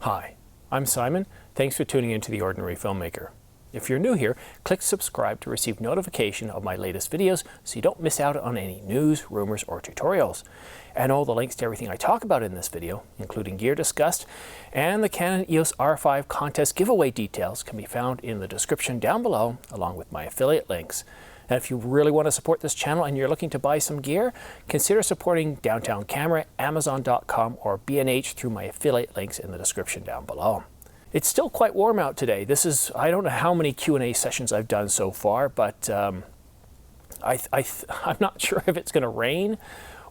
Hi, I'm Simon. Thanks for tuning into The Ordinary Filmmaker. If you're new here, click subscribe to receive notification of my latest videos so you don't miss out on any news, rumors, or tutorials. And all the links to everything I talk about in this video, including gear discussed, and the Canon EOS R5 contest giveaway details can be found in the description down below, along with my affiliate links. And if you really want to support this channel and you're looking to buy some gear, consider supporting Downtown Camera, Amazon.com, or B&H through my affiliate links in the description down below. It's still quite warm out today. This is, I don't know how many Q&A sessions I've done so far, but I'm not sure if it's going to rain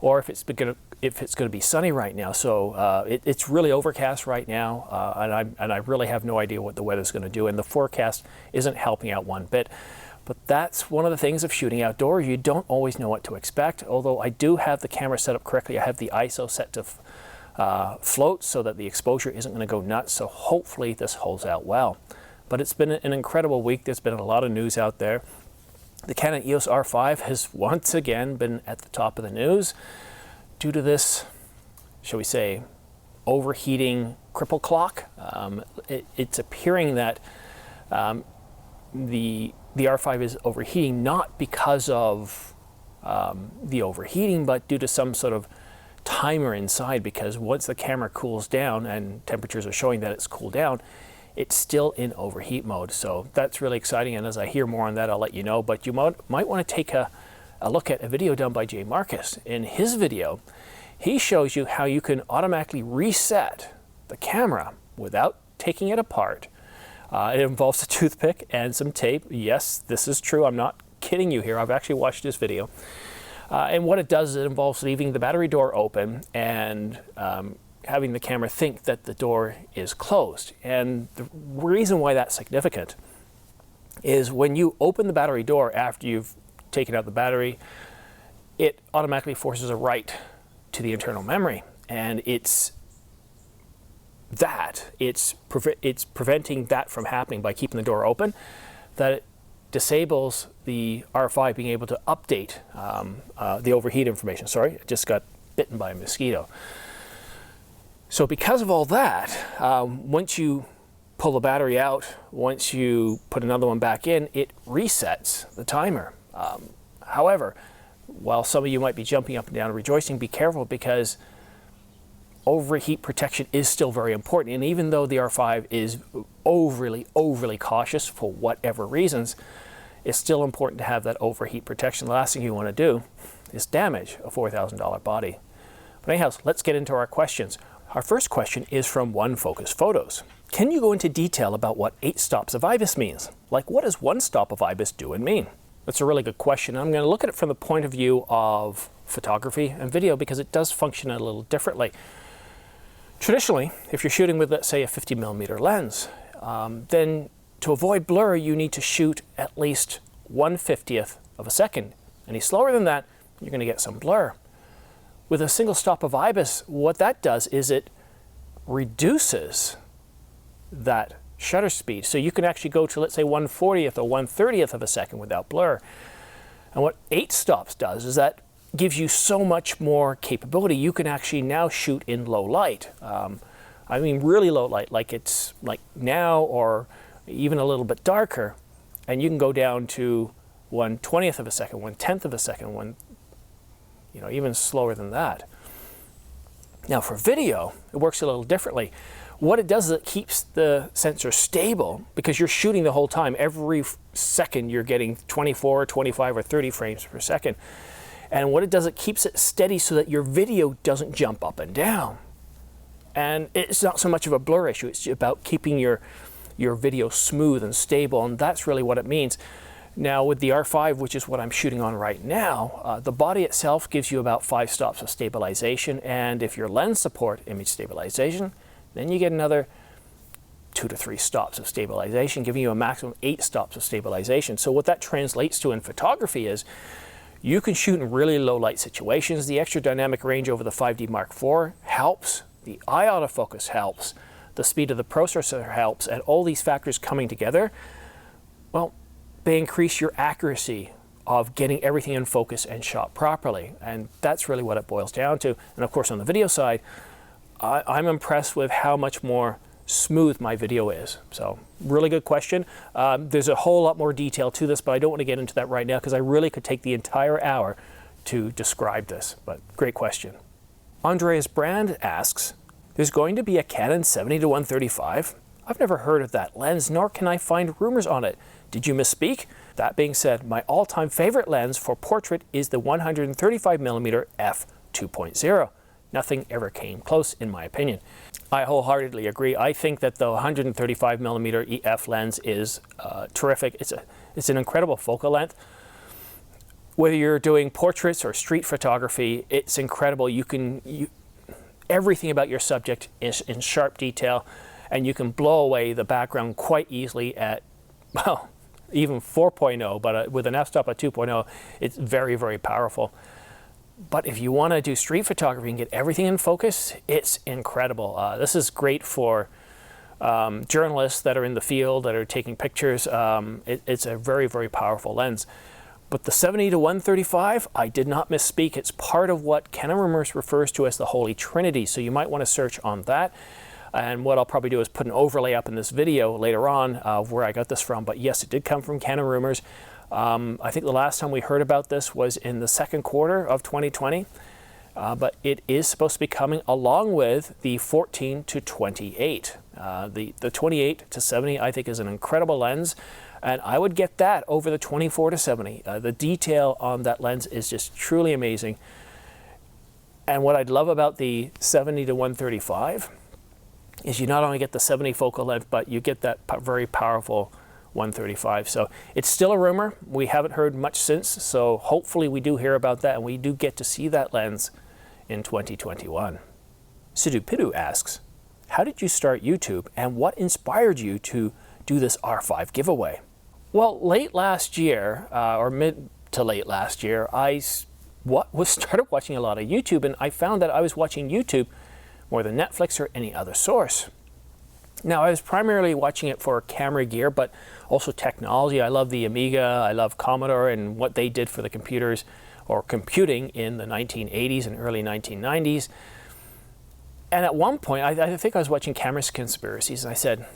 or if it's going to be sunny right now. So it's really overcast right now, and I really have no idea what the weather's going to do, and the forecast isn't helping out one bit. But that's one of the things of shooting outdoors. You don't always know what to expect, although I do have the camera set up correctly. I have the ISO set to float so that the exposure isn't going to go nuts, so hopefully this holds out well. But it's been an incredible week. There's been a lot of news out there. The Canon EOS R5 has once again been at the top of the news due to this, shall we say, overheating cripple clock. It's appearing that the R5 is overheating not because of the overheating, but due to some sort of timer inside, because once the camera cools down and temperatures are showing that it's cooled down, it's still in overheat mode. So that's really exciting, and as I hear more on that, I'll let you know. But you might want to take a look at a video done by Jay Marcus. In his video, he shows you how you can automatically reset the camera without taking it apart. It involves a toothpick and some tape. Yes, this is true. I'm not kidding you here. I've actually watched this video. And what it does is it involves leaving the battery door open and having the camera think that the door is closed. And the reason why that's significant is when you open the battery door after you've taken out the battery, it automatically forces a write to the internal memory. And it's preventing that from happening by keeping the door open, that it disables the R5 being able to update the overheat information. Sorry, I just got bitten by a mosquito. So because of all that, once you pull the battery out, once you put another one back in, it resets the timer. However, while some of you might be jumping up and down and rejoicing, be careful, because overheat protection is still very important. And even though the R5 is overly cautious for whatever reasons, it's still important to have that overheat protection. The last thing you want to do is damage a $4,000 body. But anyhow, let's get into our questions. Our first question is from One Focus Photos. Can you go into detail about what 8 stops of IBIS means? Like, what does 1 stop of IBIS do and mean? That's a really good question. I'm going to look at it from the point of view of photography and video, because it does function a little differently. Traditionally, if you're shooting with, let's say, a 50mm lens, then to avoid blur, you need to shoot at least 1/50th of a second. Any slower than that, you're going to get some blur. With a single stop of IBIS, what that does is it reduces that shutter speed. So you can actually go to, let's say, 1/40th or 1/30th of a second without blur. And what 8 stops does is that gives you so much more capability. You can actually now shoot in low light. I mean really low light, like it's like now, or even a little bit darker, and you can go down to 1/20th of a second, 1/10th of a second, even slower than that. Now for video, it works a little differently. What it does is it keeps the sensor stable, because you're shooting the whole time. Every second you're getting 24, 25, or 30 frames per second. And what it does, it keeps it steady so that your video doesn't jump up and down. And it's not so much of a blur issue, it's about keeping your video smooth and stable, and that's really what it means. Now with the R5, which is what I'm shooting on right now, the body itself gives you about 5 stops of stabilization, and if your lens support image stabilization, then you get another 2 to 3 stops of stabilization, giving you a maximum of 8 stops of stabilization. So what that translates to in photography is you can shoot in really low light situations. The extra dynamic range over the 5D Mark IV helps. The eye autofocus helps. The speed of the processor helps. And all these factors coming together, well, they increase your accuracy of getting everything in focus and shot properly. And that's really what it boils down to. And of course, on the video side, I'm impressed with how much more smooth my video is. So really good question. There's a whole lot more detail to this, but I don't want to get into that right now because I really could take the entire hour to describe this, but great question. Andreas Brand asks, there's going to be a Canon 70-135. I've never heard of that lens, nor can I find rumors on it. Did you misspeak? That being said, my all-time favorite lens for portrait is the 135mm f2.0. Nothing ever came close, in my opinion. I wholeheartedly agree. I think that the 135mm EF lens is terrific. It's an incredible focal length. Whether you're doing portraits or street photography, it's incredible. Everything about your subject is in sharp detail, and you can blow away the background quite easily at, well, even 4.0, but with an f-stop at 2.0, it's very, very powerful. But if you want to do street photography and get everything in focus, it's incredible. This is great for journalists that are in the field, that are taking pictures. It's a very, very powerful lens. But the 70-135, I did not misspeak. It's part of what Canon Rumours refers to as the Holy Trinity. So you might want to search on that. And what I'll probably do is put an overlay up in this video later on of where I got this from. But yes, it did come from Canon Rumours. I think the last time we heard about this was in the second quarter of 2020. But it is supposed to be coming along with the 14-28. The 28-70 I think is an incredible lens. And I would get that over the 24-70. The detail on that lens is just truly amazing. And what I'd love about the 70-135 is you not only get the 70 focal length, but you get that very powerful 135. So it's still a rumor. We haven't heard much since. So hopefully we do hear about that and we do get to see that lens in 2021. Sidhu Pidu asks, how did you start YouTube and what inspired you to do this R5 giveaway? Well, late last year, or mid to late last year, I started watching a lot of YouTube, and I found that I was watching YouTube more than Netflix or any other source. Now, I was primarily watching it for camera gear, but also technology. I love the Amiga, I love Commodore and what they did for the computers or computing in the 1980s and early 1990s. And at one point, I think I was watching Camera Conspiracies, and I said,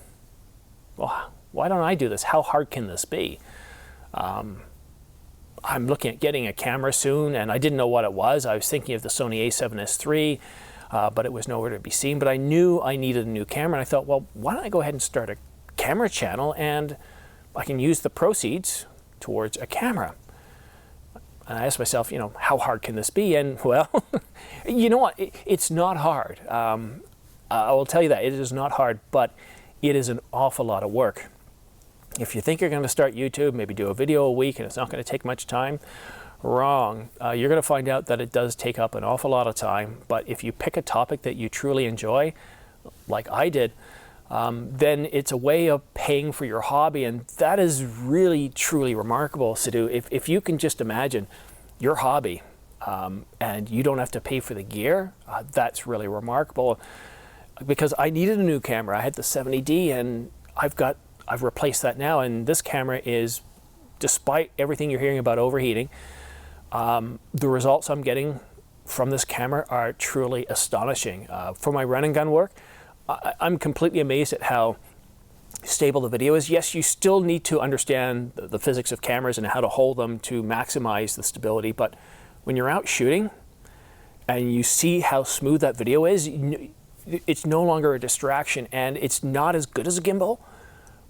well, why don't I do this? How hard can this be? I'm looking at getting a camera soon, and I didn't know what it was. I was thinking of the Sony a7S III, but it was nowhere to be seen. But I knew I needed a new camera, and I thought, well, why don't I go ahead and start a camera channel, and I can use the proceeds towards a camera. And I asked myself, you know, how hard can this be? And well, you know what? It's not hard. I will tell you that. It is not hard, but it is an awful lot of work. If you think you're going to start YouTube, maybe do a video a week and it's not going to take much time, wrong. You're going to find out that it does take up an awful lot of time. But if you pick a topic that you truly enjoy, like I did, then it's a way of paying for your hobby. And that is really, truly remarkable, Sidhu. If you can just imagine your hobby and you don't have to pay for the gear, that's really remarkable. Because I needed a new camera. I had the 70D and I've replaced that now, and this camera is, despite everything you're hearing about overheating, the results I'm getting from this camera are truly astonishing. For my run and gun work, I'm completely amazed at how stable the video is. Yes, you still need to understand the physics of cameras and how to hold them to maximize the stability, but when you're out shooting and you see how smooth that video is, it's no longer a distraction, and it's not as good as a gimbal,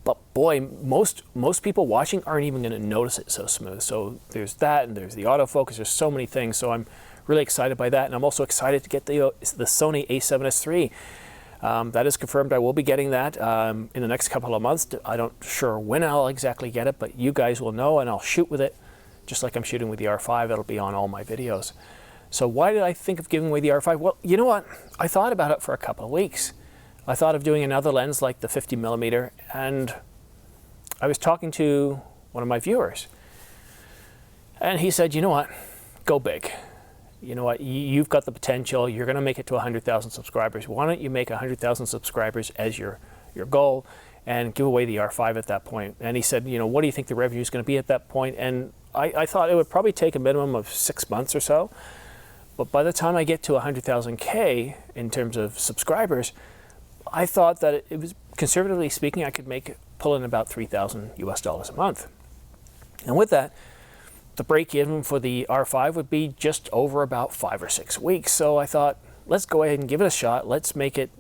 but boy, most people watching aren't even going to notice it so smooth. So there's that, and there's the autofocus. There's so many things. So I'm really excited by that, and I'm also excited to get the Sony a7S III. That is confirmed. I will be getting that in the next couple of months. I don't sure when I'll exactly get it, but you guys will know, and I'll shoot with it just like I'm shooting with the R5. It'll be on all my videos. So why did I think of giving away the R5? Well, you know what? I thought about it for a couple of weeks. I thought of doing another lens like the 50mm, and I was talking to one of my viewers, and he said, you know what? Go big. You know what? You've got the potential. You're going to make it to 100,000 subscribers. Why don't you make 100,000 subscribers as your goal and give away the R5 at that point? And he said, you know, what do you think the revenue is going to be at that point? And I thought it would probably take a minimum of 6 months or so. But by the time I get to 100,000 K in terms of subscribers, I thought that it was, conservatively speaking, I could pull in about $3,000 US a month. And with that, the break-even for the R5 would be just over about 5 or 6 weeks. So I thought, let's go ahead and give it a shot. Let's make it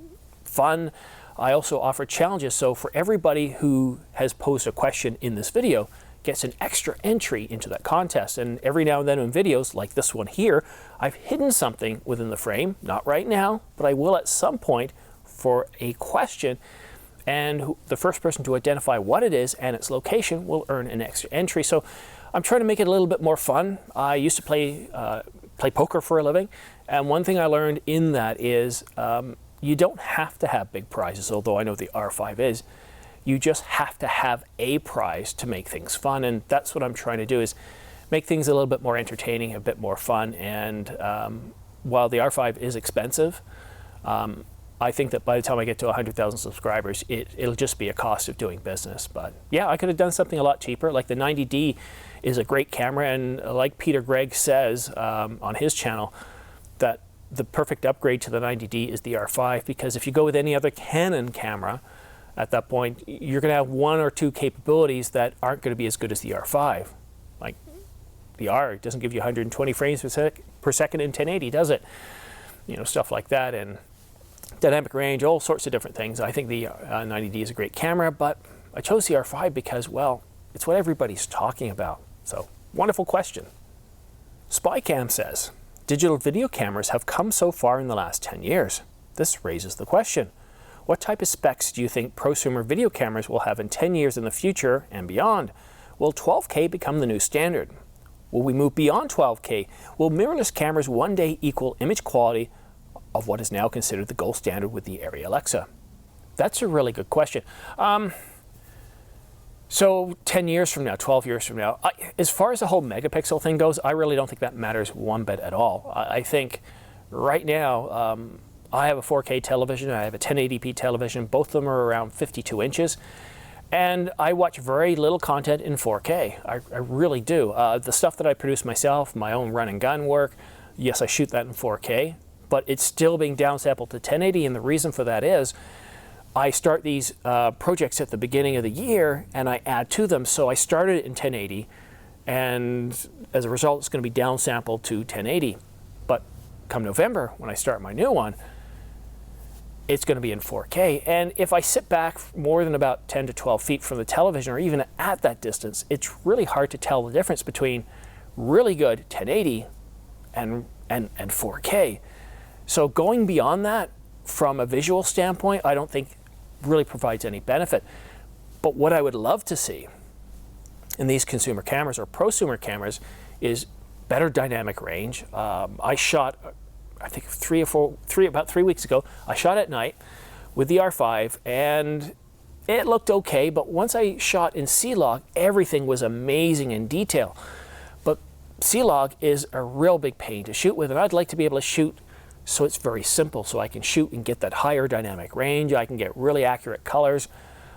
fun. I also offer challenges. So for everybody who has posed a question in this video, gets an extra entry into that contest. And every now and then in videos like this one here, I've hidden something within the frame, not right now, but I will at some point for a question. And the first person to identify what it is and its location will earn an extra entry. So I'm trying to make it a little bit more fun. I used to play poker for a living, and one thing I learned in that is you don't have to have big prizes, although I know the R5 is. You just have to have a prize to make things fun, and that's what I'm trying to do, is make things a little bit more entertaining, a bit more fun. And while the R5 is expensive, I think that by the time I get to 100,000 subscribers, it'll just be a cost of doing business. But yeah, I could have done something a lot cheaper. Like the 90D is a great camera, and like Gregg says on his channel, that the perfect upgrade to the 90D is the R5, because if you go with any other Canon camera, at that point, you're going to have 1 or 2 capabilities that aren't going to be as good as the R5. Like the R doesn't give you 120 frames per second in 1080, does it? You know, stuff like that. And dynamic range, all sorts of different things. I think the 90D is a great camera, but I chose the R5 because, well, it's what everybody's talking about. So, wonderful question. Spycam says, digital video cameras have come so far in the last 10 years. This raises the question, what type of specs do you think prosumer video cameras will have in 10 years in the future and beyond? Will 12K become the new standard? Will we move beyond 12K? Will mirrorless cameras one day equal image quality of what is now considered the gold standard with the Arri Alexa? That's a really good question. So 10 years from now, 12 years from now, as far as the whole megapixel thing goes, I really don't think that matters one bit at all. I think right now, I have a 4K television, I have a 1080p television, both of them are around 52 inches, and I watch very little content in 4K. I really do. The stuff that I produce myself, my own run and gun work, yes, I shoot that in 4K, but it's still being downsampled to 1080, and the reason for that is I start these projects at the beginning of the year and I add to them. So I started it in 1080, and as a result it's going to be downsampled to 1080. But come November, when I start my new one, it's going to be in 4K. And if I sit back more than about 10 to 12 feet from the television, or even at that distance, it's really hard to tell the difference between really good 1080 and 4K. So going beyond that, from a visual standpoint, I don't think really provides any benefit. But what I would love to see in these consumer cameras or prosumer cameras is better dynamic range. I shot, I think about 3 weeks ago, I shot at night with the R5, and it looked okay, but once I shot in C-Log, everything was amazing in detail. But C-Log is a real big pain to shoot with, and I'd like to be able to shoot so it's very simple, so I can shoot and get that higher dynamic range. I can get really accurate colors,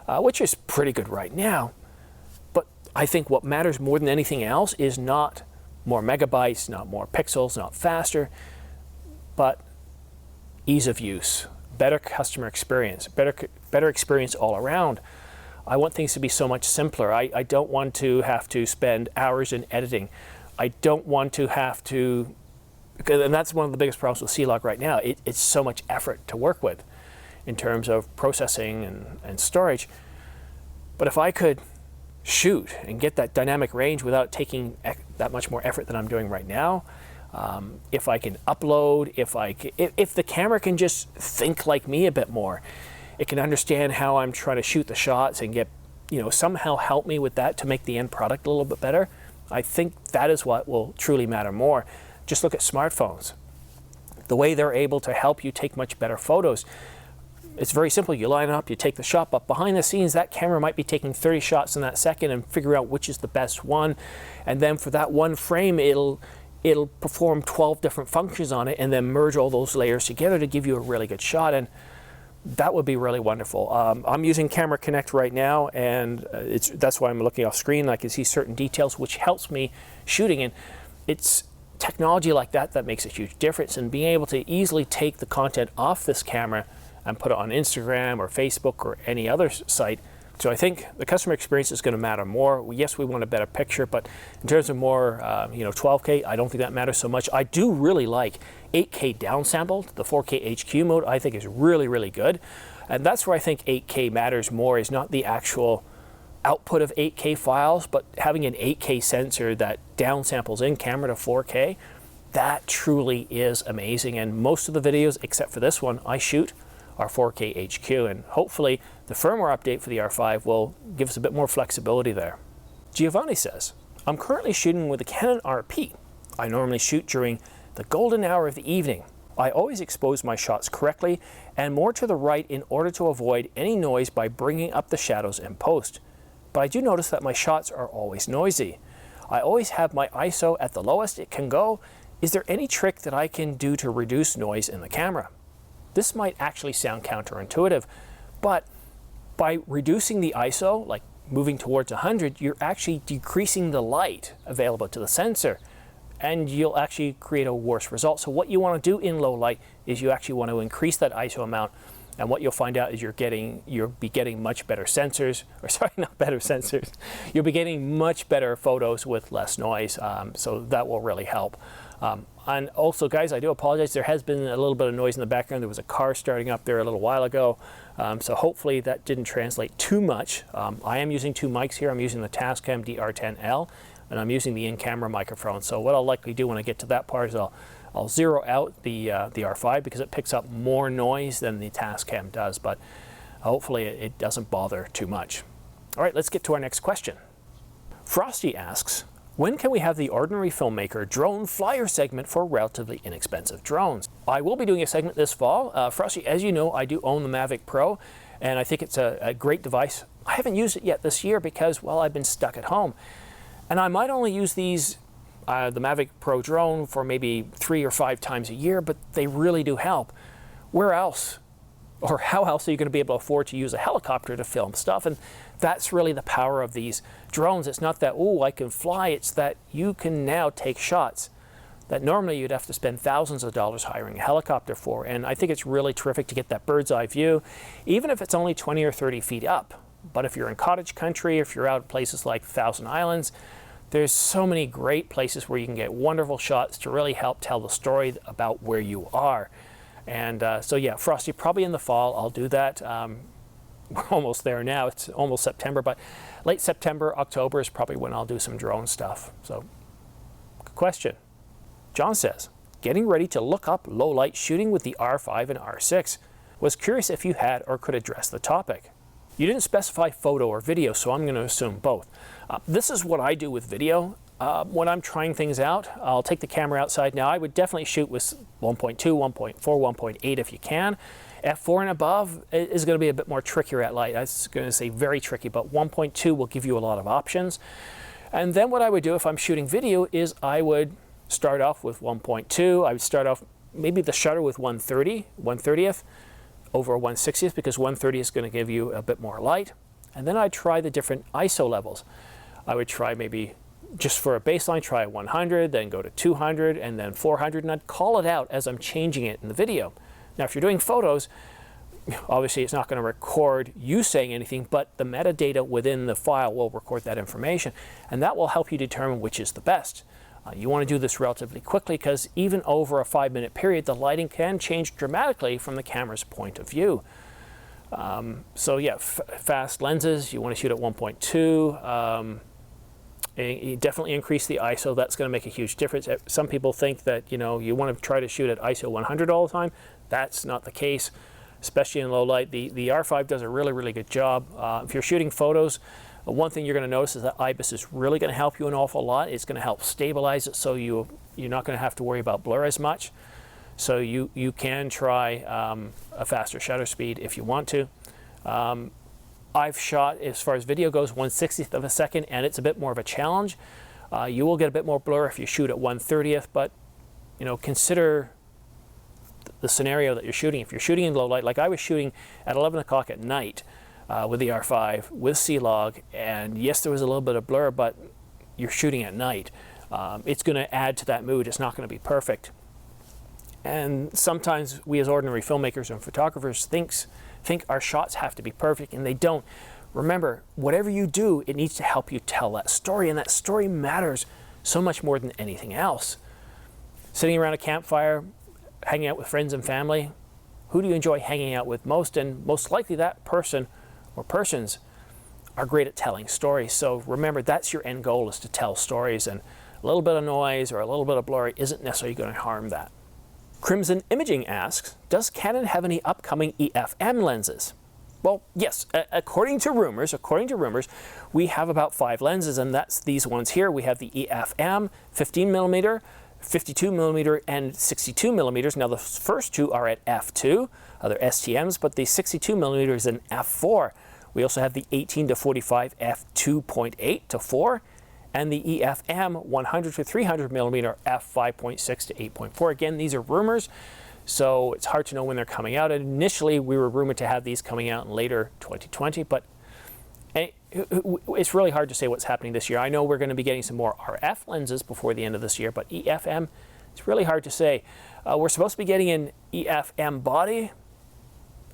which is pretty good right now. But I think what matters more than anything else is not more megabytes, not more pixels, not faster, but ease of use, better customer experience, better experience all around. I want things to be so much simpler. I don't want to have to spend hours in editing. I don't want to have to, and that's one of the biggest problems with C-Log right now. It's so much effort to work with in terms of processing and storage. But if I could shoot and get that dynamic range without taking that much more effort than I'm doing right now, if I can upload, if the camera can just think like me a bit more, it can understand how I'm trying to shoot the shots and get, somehow help me with that to make the end product a little bit better, I think that is what will truly matter more. Just look at smartphones. The way they're able to help you take much better photos. It's very simple. You line up, you take the shot, but behind the scenes, that camera might be taking 30 shots in that second and figure out which is the best one. And then for that one frame, it'll perform 12 different functions on it and then merge all those layers together to give you a really good shot. And that would be really wonderful. I'm using Camera Connect right now, and that's why I'm looking off screen. I can see certain details, which helps me shooting. And it's technology like that that makes a huge difference, and being able to easily take the content off this camera and put it on Instagram or Facebook or any other site. So I think the customer experience is going to matter more. Yes, we want a better picture, but in terms of more, 12K, I don't think that matters so much. I do really like 8K downsampled. The 4K HQ mode I think is really, really good. And that's where I think 8K matters more, is not the actual output of 8K files, but having an 8K sensor that downsamples in camera to 4K. That truly is amazing. And most of the videos, except for this one, I shoot are 4K HQ, and hopefully the firmware update for the R5 will give us a bit more flexibility there. Giovanni says, I'm currently shooting with a Canon RP. I normally shoot during the golden hour of the evening. I always expose my shots correctly and more to the right in order to avoid any noise by bringing up the shadows in post. But I do notice that my shots are always noisy. I always have my ISO at the lowest it can go. Is there any trick that I can do to reduce noise in the camera? This might actually sound counterintuitive, but by reducing the ISO, like moving towards 100, you're actually decreasing the light available to the sensor, and you'll actually create a worse result. So what you want to do in low light is you actually want to increase that ISO amount, and what you'll find out is you'll be getting much better sensors, or sorry, not better sensors. You'll be getting much better photos with less noise, so that will really help. And also, guys, I do apologize. There has been a little bit of noise in the background. There was a car starting up there a little while ago. So hopefully that didn't translate too much. I am using two mics here. I'm using the Tascam DR10L, and I'm using the in-camera microphone. So what I'll likely do when I get to that part is I'll zero out the R5 because it picks up more noise than the Tascam does, but hopefully it doesn't bother too much. All right, let's get to our next question. Frosty asks, when can we have the ordinary Filmmaker drone flyer segment for relatively inexpensive drones? I will be doing a segment this fall. Frosty, as you know, I do own the Mavic Pro, and I think it's a great device. I haven't used it yet this year because, well, I've been stuck at home. And I might only use these, the Mavic Pro drone, for maybe 3 or 5 times a year, but they really do help. Where else, or how else are you going to be able to afford to use a helicopter to film stuff? And that's really the power of these drones. It's not that, oh, I can fly. It's that you can now take shots that normally you'd have to spend thousands of dollars hiring a helicopter for. And I think it's really terrific to get that bird's eye view, even if it's only 20 or 30 feet up. But if you're in cottage country, if you're out in places like Thousand Islands, there's so many great places where you can get wonderful shots to really help tell the story about where you are. And so yeah, Frosty, probably in the fall I'll do that. We're almost there now. It's almost September, but late September, October is probably when I'll do some drone stuff. So, good question. John says, getting ready to look up low light shooting with the R5 and R6. Was curious if you had or could address the topic. You didn't specify photo or video, so I'm going to assume both. This is what I do with video. When I'm trying things out, I'll take the camera outside. Now, I would definitely shoot with 1.2, 1.4, 1.8 if you can. F4 and above is going to be a bit more trickier at light. I was going to say very tricky, but 1.2 will give you a lot of options. And then what I would do if I'm shooting video is I would start off with 1.2. I would start off maybe the shutter with 1/30th over 1/60th, because 1/30 is going to give you a bit more light. And then I'd try the different ISO levels. I would try maybe just for a baseline, try 100, then go to 200, and then 400, and I'd call it out as I'm changing it in the video. Now, if you're doing photos, obviously it's not going to record you saying anything, but the metadata within the file will record that information, and that will help you determine which is the best. You want to do this relatively quickly because even over a 5-minute period, the lighting can change dramatically from the camera's point of view. So yeah, fast lenses, you want to shoot at 1.2. You definitely increase the ISO. That's going to make a huge difference. Some people think that you want to try to shoot at ISO 100 all the time. That's not the case, especially in low light. The R5 does a really, really good job. If you're shooting photos, one thing you're going to notice is that IBIS is really going to help you an awful lot. It's going to help stabilize it, so you're not going to have to worry about blur as much. So you can try a faster shutter speed if you want to. I've shot, as far as video goes, 1/60th of a second, and it's a bit more of a challenge. You will get a bit more blur if you shoot at 1/30th, but consider the scenario that you're shooting. If you're shooting in low light, like I was shooting at 11 o'clock at night with the R5, with C-Log, and yes, there was a little bit of blur, but you're shooting at night. It's going to add to that mood. It's not going to be perfect. And sometimes we as ordinary filmmakers and photographers think our shots have to be perfect, and they don't. Remember, whatever you do, it needs to help you tell that story, and that story matters so much more than anything else. Sitting around a campfire, hanging out with friends and family, who do you enjoy hanging out with most? And most likely that person or persons are great at telling stories. So remember, that's your end goal, is to tell stories, and a little bit of noise or a little bit of blurry isn't necessarily going to harm that. Crimson Imaging asks, does Canon have any upcoming EF-M lenses? Well, yes, according to rumors, we have about 5 lenses, and that's these ones here. We have the EF-M 15mm, 52mm, and 62mm. Now the first two are at f2, they're STMs, but the 62mm is an f4. We also have the 18 to 45 f2.8 to 4, and the EF-M 100 to 300mm f5.6 to 8.4. Again, these are rumors, so it's hard to know when they're coming out. And initially, we were rumored to have these coming out in later 2020, but it's really hard to say what's happening this year. I know we're going to be getting some more RF lenses before the end of this year, but EF-M, it's really hard to say. We're supposed to be getting an EF-M body,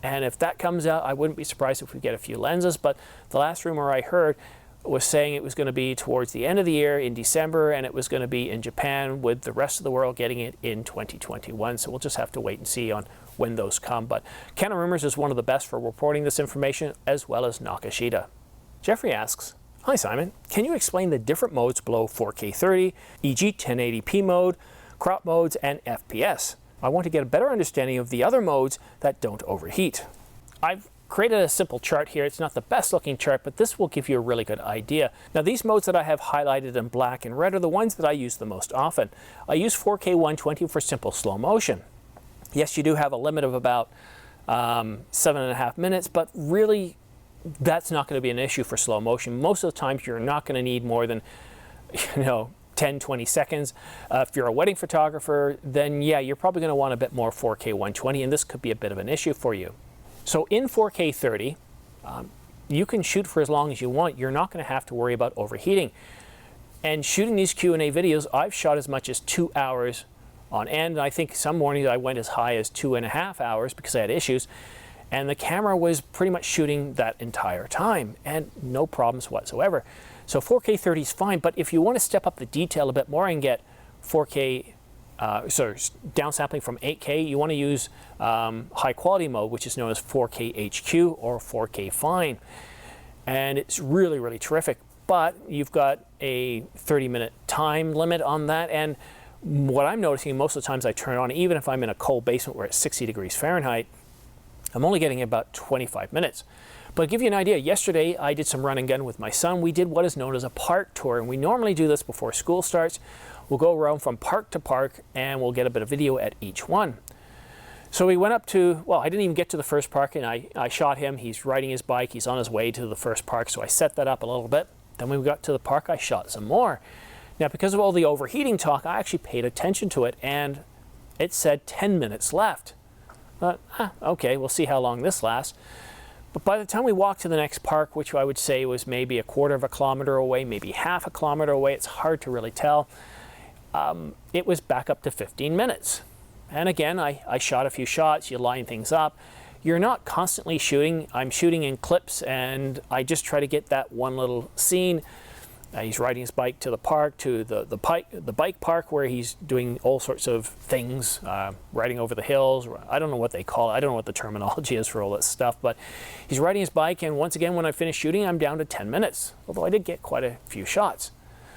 and if that comes out, I wouldn't be surprised if we get a few lenses, but the last rumor I heard was saying it was going to be towards the end of the year in December, and it was going to be in Japan, with the rest of the world getting it in 2021. So we'll just have to wait and see on when those come. But Canon Rumors is one of the best for reporting this information, as well as Nakashita. Jeffrey asks, hi Simon, can you explain the different modes below 4K 30, e.g. 1080p mode, crop modes, and FPS? I want to get a better understanding of the other modes that don't overheat. I've created a simple chart here. It's not the best looking chart, but this will give you a really good idea. Now these modes that I have highlighted in black and red are the ones that I use the most often. I use 4K 120 for simple slow motion. Yes, you do have a limit of about 7.5 minutes, but really that's not going to be an issue for slow motion. Most of the times you're not going to need more than 10, 20 seconds. If you're a wedding photographer, then yeah, you're probably going to want a bit more 4K 120, and this could be a bit of an issue for you. So in 4K 30, you can shoot for as long as you want. You're not going to have to worry about overheating. And shooting these Q&A videos, I've shot as much as 2 hours on end. I think some mornings I went as high as 2.5 hours because I had issues. And the camera was pretty much shooting that entire time, and no problems whatsoever. So 4K 30 is fine, but if you want to step up the detail a bit more and get 4K downsampling from 8K, you want to use high quality mode, which is known as 4K HQ or 4K Fine. And it's really, really terrific. But you've got a 30-minute time limit on that. And what I'm noticing most of the times I turn it on, even if I'm in a cold basement where it's 60 degrees Fahrenheit, I'm only getting about 25 minutes. But to give you an idea, yesterday I did some run and gun with my son. We did what is known as a park tour, and we normally do this before school starts. We'll go around from park to park, and we'll get a bit of video at each one. So we went up to, well, I didn't even get to the first park, and I shot him. He's riding his bike. He's on his way to the first park, so I set that up a little bit. Then when we got to the park, I shot some more. Now, because of all the overheating talk, I actually paid attention to it, and it said 10 minutes left. But, okay, we'll see how long this lasts. But by the time we walked to the next park, which I would say was maybe 1/4 kilometer away, maybe 1/2 kilometer away, it's hard to really tell, it was back up to 15 minutes. And again, I shot a few shots, you line things up. You're not constantly shooting. I'm shooting in clips, and I just try to get that one little scene. He's riding his bike to the park, to the bike park, where he's doing all sorts of things, riding over the hills. I don't know what they call it. I don't know what the terminology is for all this stuff, but he's riding his bike, and once again, when I finish shooting, I'm down to 10 minutes, although I did get quite a few shots.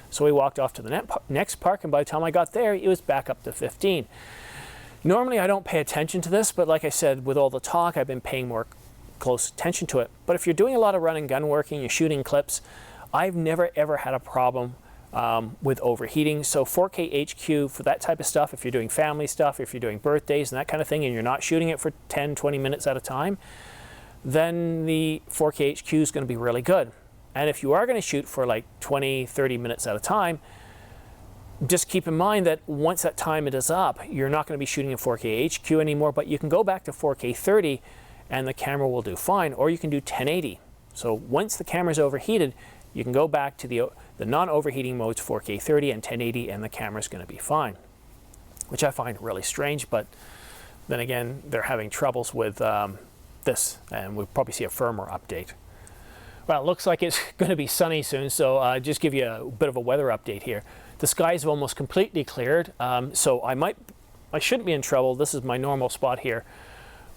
So we walked off to the next park, and by the time I got there, it was back up to 15. Normally, I don't pay attention to this, but like I said, with all the talk, I've been paying more close attention to it. But if you're doing a lot of run and gun working, you're shooting clips, I've never ever had a problem with overheating. So 4K HQ for that type of stuff, if you're doing family stuff, if you're doing birthdays and that kind of thing, and you're not shooting it for 10, 20 minutes at a time, then the 4K HQ is going to be really good. And if you are going to shoot for like 20, 30 minutes at a time, just keep in mind that once that time is up, you're not going to be shooting in 4K HQ anymore, but you can go back to 4K 30 and the camera will do fine, or you can do 1080. So once the camera's overheated, you can go back to the non-overheating modes, 4K 30 and 1080, and the camera's going to be fine. which I find really strange, but then again, they're having troubles with this, and we'll probably see a firmware update. Well, it looks like it's going to be sunny soon, so just give you a bit of a weather update here. The skies have almost completely cleared, so I shouldn't be in trouble. This is my normal spot here,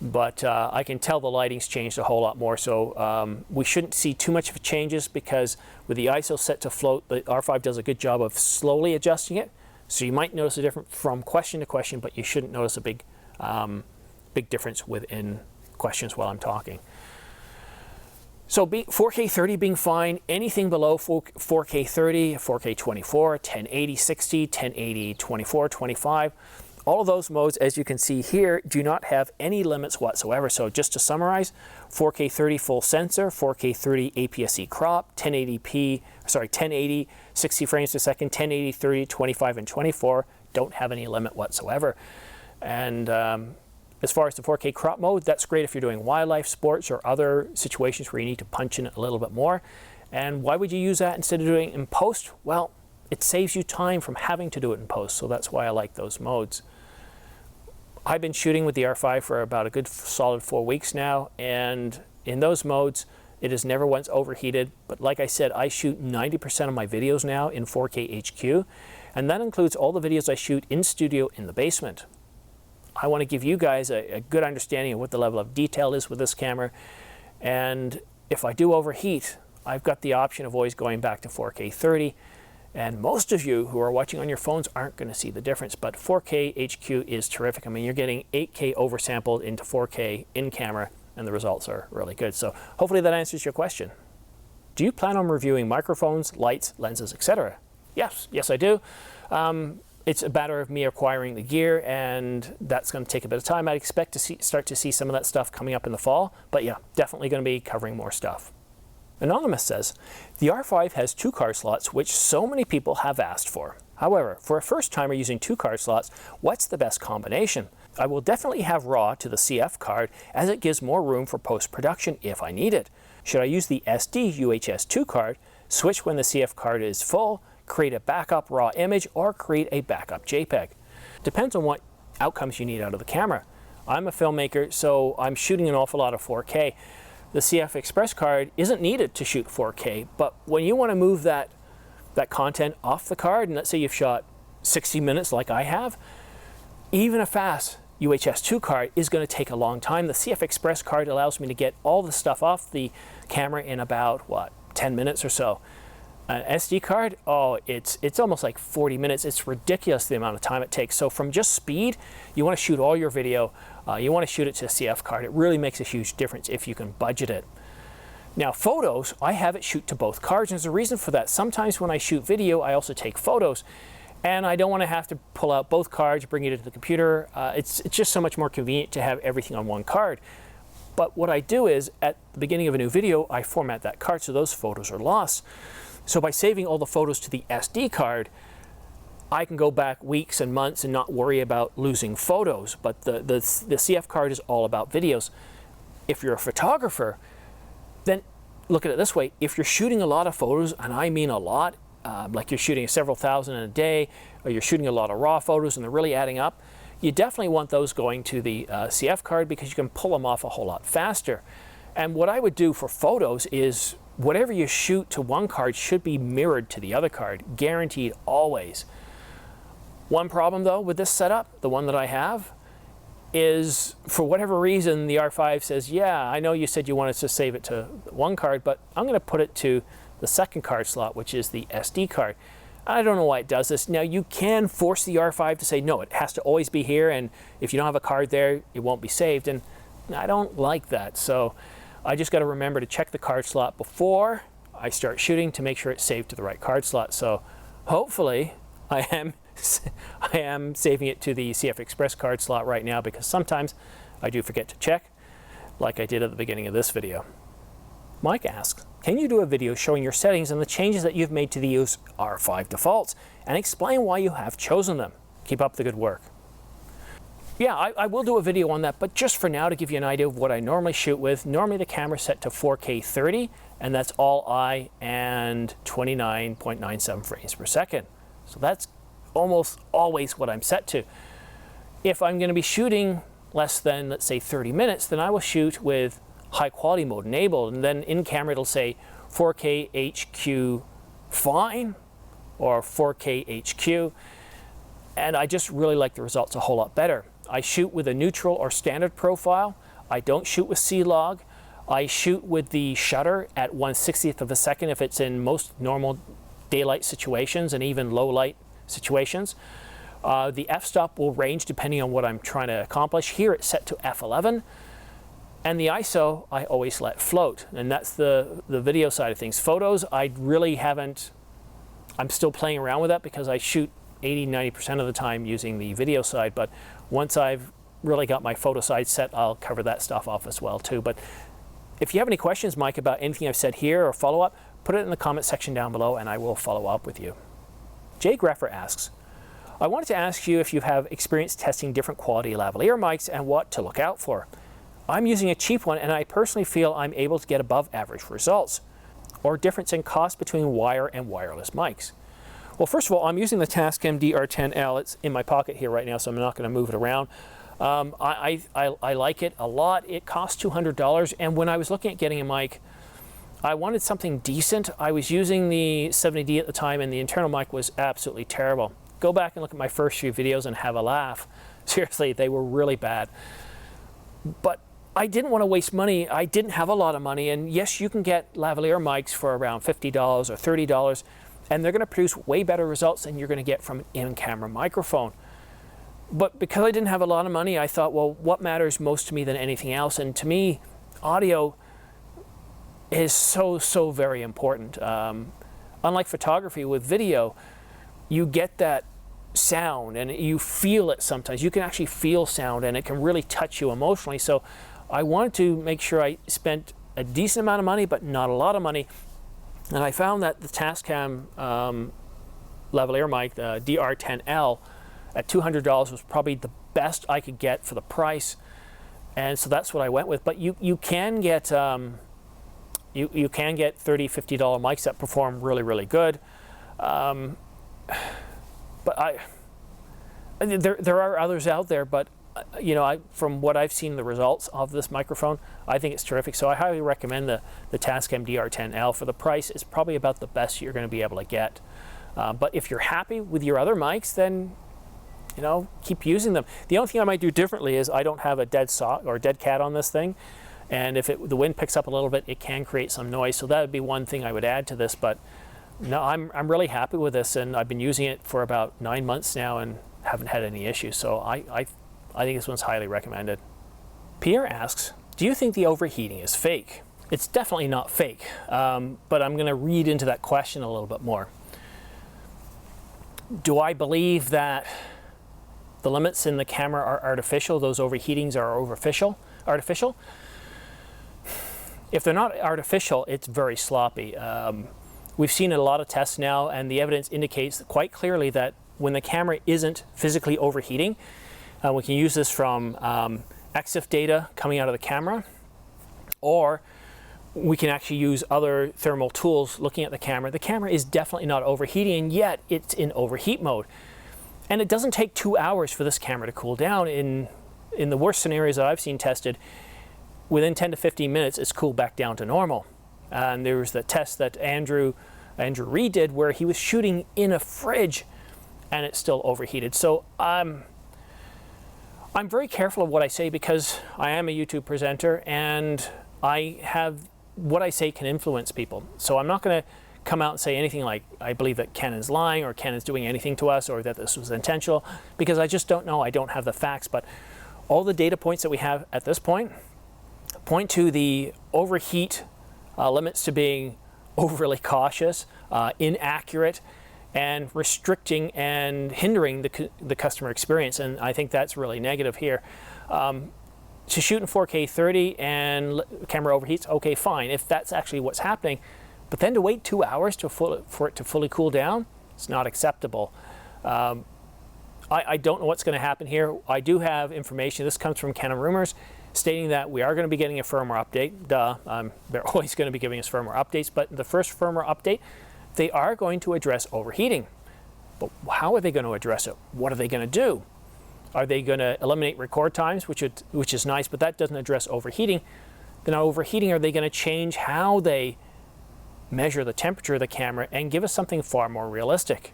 but I can tell the lighting's changed a whole lot more, so we shouldn't see too much of changes, because with the ISO set to float, the R5 does a good job of slowly adjusting it. So you might notice a difference from question to question, but you shouldn't notice a big difference within questions while I'm talking. So 4K 30 being fine, anything below 4K 30, 4K 24, 1080 60, 1080 24, 25, all of those modes, as you can see here, do not have any limits whatsoever. So just to summarize, 4K 30 full sensor, 4K 30 APS-C crop, 1080 60 frames per second, 1080 30, 25, and 24 don't have any limit whatsoever. And as far as the 4K crop mode, that's great if you're doing wildlife, sports, or other situations where you need to punch in a little bit more. And why would you use that instead of doing it in post? Well, it saves you time from having to do it in post, so that's why I like those modes. I've been shooting with the R5 for about a good solid 4 weeks now, and in those modes, it has never once overheated. But like I said, I shoot 90% of my videos now in 4K HQ, and that includes all the videos I shoot in studio in the basement. I want to give you guys a good understanding of what the level of detail is with this camera, and if I do overheat, I've got the option of always going back to 4K 30, and most of you who are watching on your phones aren't going to see the difference, but 4K HQ is terrific. I mean, you're getting 8K oversampled into 4K in camera, and the results are really good. So hopefully that answers your question. Do you plan on reviewing microphones, lights, lenses, etc.? Yes, I do. It's a matter of me acquiring the gear, and that's going to take a bit of time. I'd expect to start to see some of that stuff coming up in the fall, but yeah, definitely going to be covering more stuff. Anonymous says, the R5 has 2 card slots, which so many people have asked for. However, for a first timer using 2 card slots, what's the best combination? I will definitely have RAW to the CF card, as it gives more room for post-production if I need it. Should I use the SD UHS 2 card, switch when the CF card is full, create a backup RAW image, or create a backup JPEG? Depends on what outcomes you need out of the camera. I'm a filmmaker, so I'm shooting an awful lot of 4K. The CF Express card isn't needed to shoot 4K, but when you want to move that content off the card, and let's say you've shot 60 minutes like I have, even a fast UHS 2 card is going to take a long time. The CF Express card allows me to get all the stuff off the camera in about, 10 minutes or so. An SD card, it's almost like 40 minutes. It's ridiculous the amount of time it takes. So from just speed, you want to shoot all your video, you want to shoot it to a CF card. It really makes a huge difference if you can budget it. Now photos, I have it shoot to both cards, and there's a reason for that. Sometimes when I shoot video, I also take photos, and I don't want to have to pull out both cards, bring it into the computer. It's just so much more convenient to have everything on one card. But what I do is, at the beginning of a new video, I format that card so those photos are lost. So by saving all the photos to the SD card, I can go back weeks and months and not worry about losing photos. But the CF card is all about videos. If you're a photographer, then look at it this way. If you're shooting a lot of photos, and I mean a lot, like you're shooting several thousand in a day, or you're shooting a lot of raw photos and they're really adding up, you definitely want those going to the CF card, because you can pull them off a whole lot faster. And what I would do for photos is, whatever you shoot to one card should be mirrored to the other card, guaranteed always. One problem though with this setup, the one that I have, is for whatever reason the R5 says, yeah, I know you said you wanted to save it to one card, but I'm going to put it to the second card slot, which is the SD card. I don't know why it does this. Now you can force the R5 to say, no, it has to always be here, and if you don't have a card there, it won't be saved, and I don't like that. So I just got to remember to check the card slot before I start shooting to make sure it's saved to the right card slot. So hopefully I am saving it to the CF Express card slot right now, because sometimes I do forget to check, like I did at the beginning of this video. Mike asks, can you do a video showing your settings and the changes that you've made to the R5 defaults, and explain why you have chosen them? Keep up the good work. Yeah, I will do a video on that, but just for now, to give you an idea of what I normally shoot with, normally the camera's set to 4K 30, and that's all I and 29.97 frames per second. So that's almost always what I'm set to. If I'm going to be shooting less than, let's say, 30 minutes, then I will shoot with high quality mode enabled, and then in camera it'll say 4K HQ fine or 4K HQ, and I just really like the results a whole lot better. I shoot with a neutral or standard profile. I don't shoot with C-Log. I shoot with the shutter at 1/60th of a second if it's in most normal daylight situations and even low light situations. The f-stop will range depending on what I'm trying to accomplish. Here it's set to f11, and the ISO I always let float, and that's the video side of things. Photos, I really haven't, I'm still playing around with that because I shoot 80–90% of the time using the video side, but once I've really got my photo side set, I'll cover that stuff off as well too. But if you have any questions, Mike, about anything I've said here or follow-up, put it in the comment section down below and I will follow up with you. Jay Greffer asks, I wanted to ask you if you have experience testing different quality lavalier mics and what to look out for. I'm using a cheap one and I personally feel I'm able to get above average results, or difference in cost between wire and wireless mics. Well, first of all, I'm using the Tascam DR10L. It's in my pocket here right now, so I'm not going to move it around. I like it a lot. It costs $200, and when I was looking at getting a mic, I wanted something decent. I was using the 70D at the time, and the internal mic was absolutely terrible. Go back and look at my first few videos and have a laugh. Seriously, they were really bad. But I didn't want to waste money. I didn't have a lot of money, and yes, you can get lavalier mics for around $50 or $30, and they're going to produce way better results than you're going to get from an in-camera microphone. But because I didn't have a lot of money, I thought, well, what matters most to me than anything else? And to me, audio is so very important. Unlike photography, with video, you get that sound and you feel it sometimes. You can actually feel sound and it can really touch you emotionally. So I wanted to make sure I spent a decent amount of money, but not a lot of money. And I found that the Tascam lavalier mic, the DR10L, at $200 was probably the best I could get for the price, and so that's what I went with. But you can get you can get $30–50 mics that perform really good. But there are others out there, but you know, from what I've seen the results of this microphone, I think it's terrific. So I highly recommend the Tascam DR10L. For the price, it's probably about the best you're going to be able to get. But if you're happy with your other mics, then you know, keep using them. The only thing I might do differently is I don't have a dead sock or dead cat on this thing, and if the wind picks up a little bit, it can create some noise. So that would be one thing I would add to this. But no, I'm really happy with this, and I've been using it for about 9 months now and haven't had any issues. So I think this one's highly recommended. Pierre asks, do you think the overheating is fake? It's definitely not fake, but I'm going to read into that question a little bit more. Do I believe that the limits in the camera are artificial? Those overheatings are artificial? If they're not artificial, it's very sloppy. We've seen a lot of tests now, and the evidence indicates quite clearly that when the camera isn't physically overheating, we can use this from EXIF data coming out of the camera, or we can actually use other thermal tools looking at the camera. The camera is definitely not overheating, yet it's in overheat mode. And it doesn't take 2 hours for this camera to cool down. In the worst scenarios that I've seen tested, within 10 to 15 minutes, it's cooled back down to normal. And there was the test that Andrew Reed did where he was shooting in a fridge and it still overheated. So I'm very careful of what I say because I am a YouTube presenter and I have what I say can influence people. So I'm not going to come out and say anything like I believe that Canon's lying or Canon's doing anything to us or that this was intentional, because I just don't know. I don't have the facts. But all the data points that we have at this point point to the overheat limits to being overly cautious, inaccurate, and restricting and hindering the customer experience. And I think that's really negative here. To shoot in 4K 30 and camera overheats, okay, fine, if that's actually what's happening. But then to wait 2 hours for it to fully cool down, it's not acceptable. I don't know what's going to happen here. I do have information. This comes from Canon Rumours, stating that we are going to be getting a firmware update. They're always going to be giving us firmware updates, but the first firmware update, they are going to address overheating. But how are they going to address it? What are they going to do? Are they going to eliminate record times, which is nice, but that doesn't address overheating? Then overheating, are they going to change how they measure the temperature of the camera and give us something far more realistic?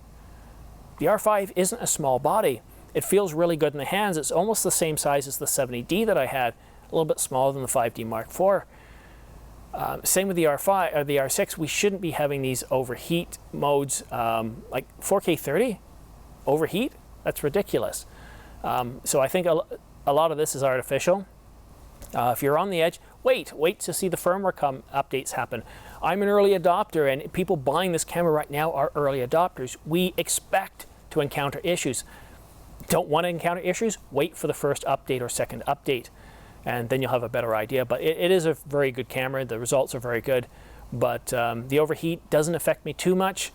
The R5 isn't a small body. It feels really good in the hands. It's almost the same size as the 70D that I had, a little bit smaller than the 5D Mark IV. Same with the R5 or the R6. We shouldn't be having these overheat modes like 4K 30 overheat. That's ridiculous. So I think a lot of this is artificial. If you're on the edge, wait to see the firmware updates happen. I'm an early adopter, and people buying this camera right now are early adopters. We expect to encounter issues. Don't want to encounter issues? Wait for the first update or second update, and then you'll have a better idea. But it is a very good camera. The results are very good, but the overheat doesn't affect me too much.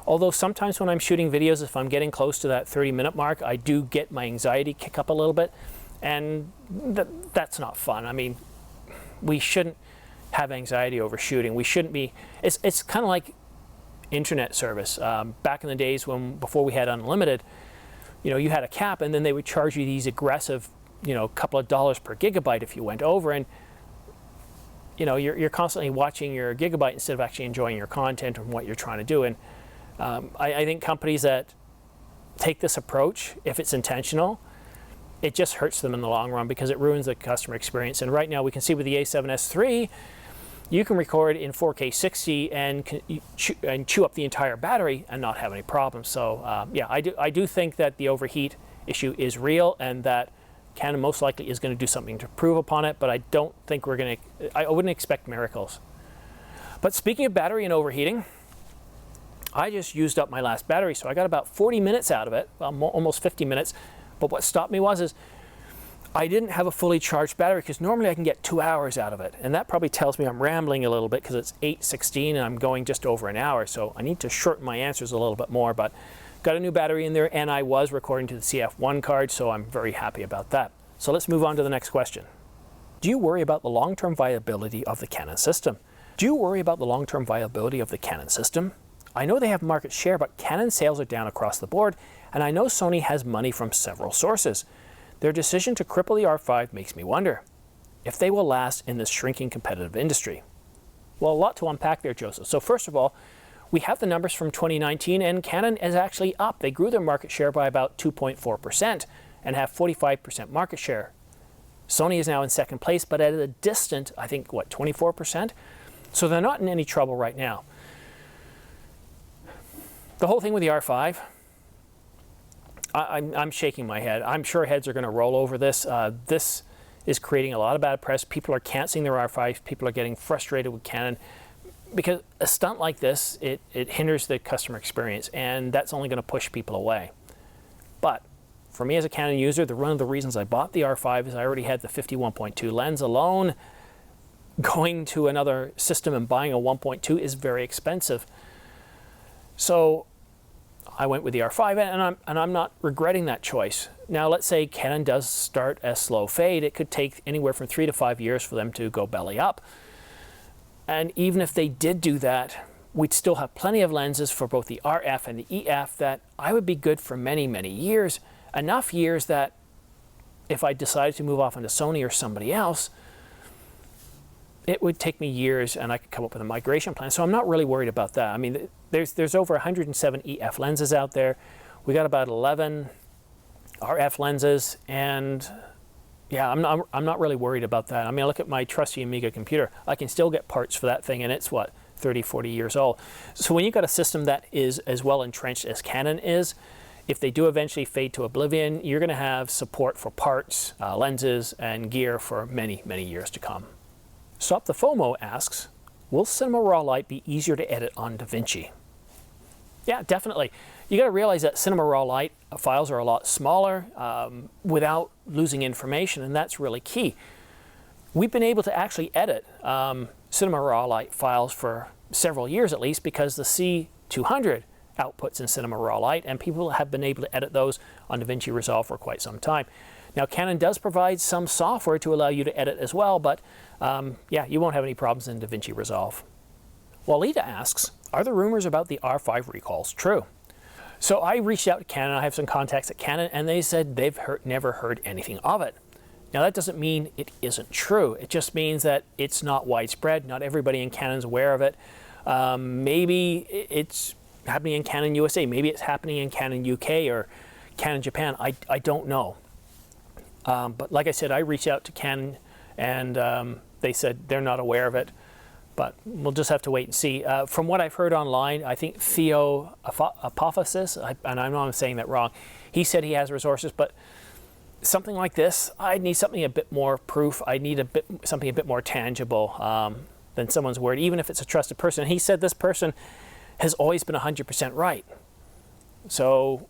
Although sometimes when I'm shooting videos, if I'm getting close to that 30-minute mark, I do get my anxiety kick up a little bit, and that's not fun. I mean, we shouldn't have anxiety over shooting. We shouldn't be. It's kind of like internet service. Back in the days before we had unlimited, you had a cap, and then they would charge you these aggressive, couple of dollars per gigabyte if you went over, and you're constantly watching your gigabyte instead of actually enjoying your content and what you're trying to do. And I think companies that take this approach, if it's intentional, it just hurts them in the long run because it ruins the customer experience. And right now we can see with the A7S III, you can record in 4K 60 and chew up the entire battery and not have any problems. So yeah, I do think that the overheat issue is real, and that Canon most likely is going to do something to improve upon it, but I don't think I wouldn't expect miracles. But speaking of battery and overheating, I just used up my last battery, so I got about 40 minutes out of it, well, almost 50 minutes. But what stopped me is I didn't have a fully charged battery, because normally I can get 2 hours out of it. And that probably tells me I'm rambling a little bit, because it's 8:16 and I'm going just over an hour. So I need to shorten my answers a little bit more, but got a new battery in there, and I was recording to the CF1 card, so I'm very happy about that. So let's move on to the next question. Do you worry about the long-term viability of the Canon system? Do you worry about the long-term viability of the Canon system? I know they have market share, but Canon sales are down across the board, and I know Sony has money from several sources. Their decision to cripple the R5 makes me wonder if they will last in this shrinking competitive industry. Well, a lot to unpack there, Joseph. So first of all, we have the numbers from 2019, and Canon is actually up. They grew their market share by about 2.4% and have 45% market share. Sony is now in second place, but at a distant, I think, 24%? So they're not in any trouble right now. The whole thing with the R5, I'm shaking my head. I'm sure heads are going to roll over this. This is creating a lot of bad press. People are canceling their R5s. People are getting frustrated with Canon, because a stunt like this, it hinders the customer experience, and that's only going to push people away. But for me as a Canon user, one of the reasons I bought the R5 is I already had the 51.2 lens alone. Going to another system and buying a 1.2 is very expensive. So I went with the R5, and I'm not regretting that choice. Now, let's say Canon does start a slow fade. It could take anywhere from 3 to 5 years for them to go belly up. And even if they did do that, we'd still have plenty of lenses for both the RF and the EF that I would be good for many, many years. Enough years that if I decided to move off into Sony or somebody else, it would take me years, and I could come up with a migration plan. So I'm not really worried about that. I mean, there's over 107 EF lenses out there. We got about 11 RF lenses, and yeah, I'm not really worried about that. I mean, I look at my trusty Amiga computer. I can still get parts for that thing, and it's 30, 40 years old. So when you've got a system that is as well entrenched as Canon is, if they do eventually fade to oblivion, you're going to have support for parts, lenses, and gear for many, many years to come. Stop the FOMO asks, will Cinema Raw Light be easier to edit on DaVinci? Yeah, definitely. You got to realize that Cinema Raw Light files are a lot smaller without losing information, and that's really key. We've been able to actually edit Cinema Raw Light files for several years at least, because the C200 outputs in Cinema Raw Light, and people have been able to edit those on DaVinci Resolve for quite some time. Now, Canon does provide some software to allow you to edit as well, but yeah, you won't have any problems in DaVinci Resolve. Walida asks, are the rumors about the R5 recalls true? So I reached out to Canon. I have some contacts at Canon, and they said they've never heard anything of it. Now that doesn't mean it isn't true. It just means that it's not widespread. Not everybody in Canon's aware of it. Maybe it's happening in Canon USA. Maybe it's happening in Canon UK or Canon Japan. I don't know. But like I said, I reached out to Canon, and they said they're not aware of it. But we'll just have to wait and see. From what I've heard online, I think Theo Apophysis, and I know I'm saying that wrong, he said he has resources, but something like this, I need something a bit more proof. I need something a bit more tangible than someone's word, even if it's a trusted person. And he said this person has always been 100% right. So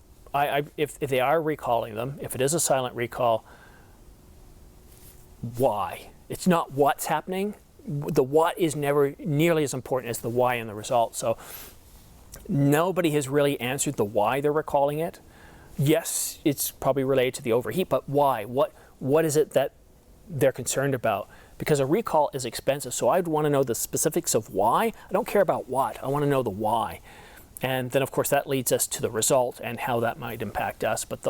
if they are recalling them, if it is a silent recall, why? It's not what's happening. The what is never nearly as important as the why and the result. So nobody has really answered the why they're recalling it. Yes, it's probably related to the overheat, but why? What is it that they're concerned about? Because a recall is expensive, so I'd want to know the specifics of why. I don't care about what, I want to know the why. And then of course that leads us to the result and how that might impact us. But